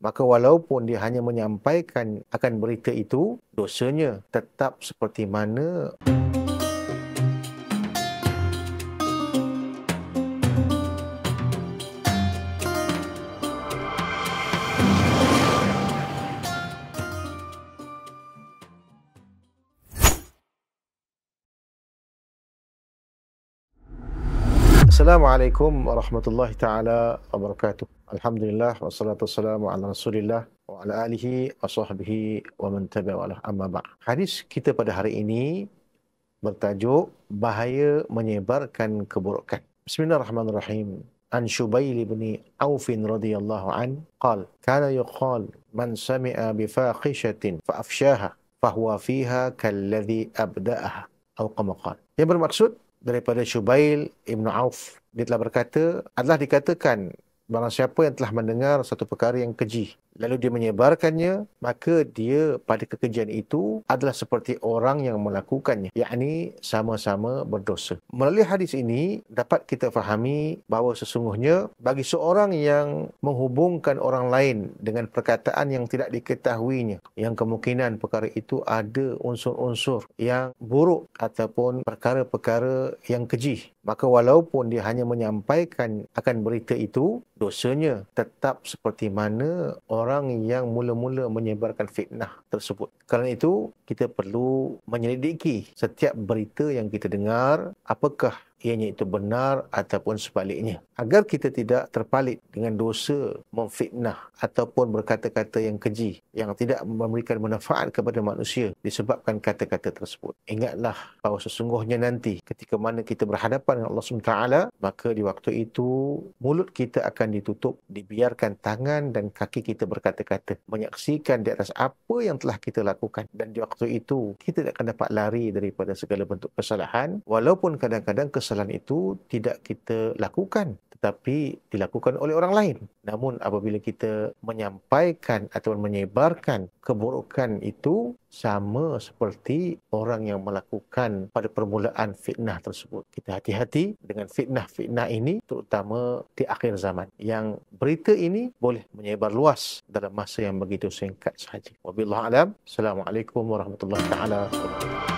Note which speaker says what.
Speaker 1: maka walaupun dia hanya menyampaikan akan berita itu, dosanya tetap seperti mana Assalamualaikum warahmatullahi taala wabarakatuh. Alhamdulillah wassalatu wassalamu ala Rasulillah wa ala alihi wa sahbihi wa man tabi'ahu amma ba'd. Hadis kita pada hari ini bertajuk bahaya menyebarkan keburukan. Bismillahirrahmanirrahim. An Syubail bin Auf radhiyallahu an qala kana yuqal man sami'a bi fahishatin fa afshaha fa huwa fiha kalladhi abda'aha atau kama qala. Yang bermaksud daripada Syubail Ibn Auf, dia telah berkata, adalah dikatakan barang siapa yang telah mendengar satu perkara yang keji lalu dia menyebarkannya, maka dia pada kekejian itu adalah seperti orang yang melakukannya, yakni sama-sama berdosa. Melalui hadis ini dapat kita fahami bahawa sesungguhnya bagi seorang yang menghubungkan orang lain dengan perkataan yang tidak diketahuinya, yang kemungkinan perkara itu ada unsur-unsur yang buruk ataupun perkara-perkara yang keji, maka walaupun dia hanya menyampaikan akan berita itu, dosanya tetap seperti mana orang yang mula-mula menyebarkan fitnah tersebut. Kerana itu, kita perlu menyelidiki setiap berita yang kita dengar, apakah ianya itu benar ataupun sebaliknya, agar kita tidak terpalit dengan dosa memfitnah ataupun berkata-kata yang keji yang tidak memberikan manfaat kepada manusia disebabkan kata-kata tersebut. Ingatlah bahawa sesungguhnya nanti ketika mana kita berhadapan dengan Allah SWT, maka di waktu itu mulut kita akan ditutup, dibiarkan tangan dan kaki kita berkata-kata, menyaksikan di atas apa yang telah kita lakukan, dan di waktu itu kita tidak akan dapat lari daripada segala bentuk kesalahan, walaupun kadang-kadang kesalahan itu tidak kita lakukan tetapi dilakukan oleh orang lain. Namun apabila kita menyampaikan atau menyebarkan keburukan itu, sama seperti orang yang melakukan pada permulaan fitnah tersebut. Kita hati-hati dengan fitnah-fitnah ini, terutama di akhir zaman, yang berita ini boleh menyebar luas dalam masa yang begitu singkat sahaja. Wabillahi alam. Assalamualaikum warahmatullahi taala wabarakatuh.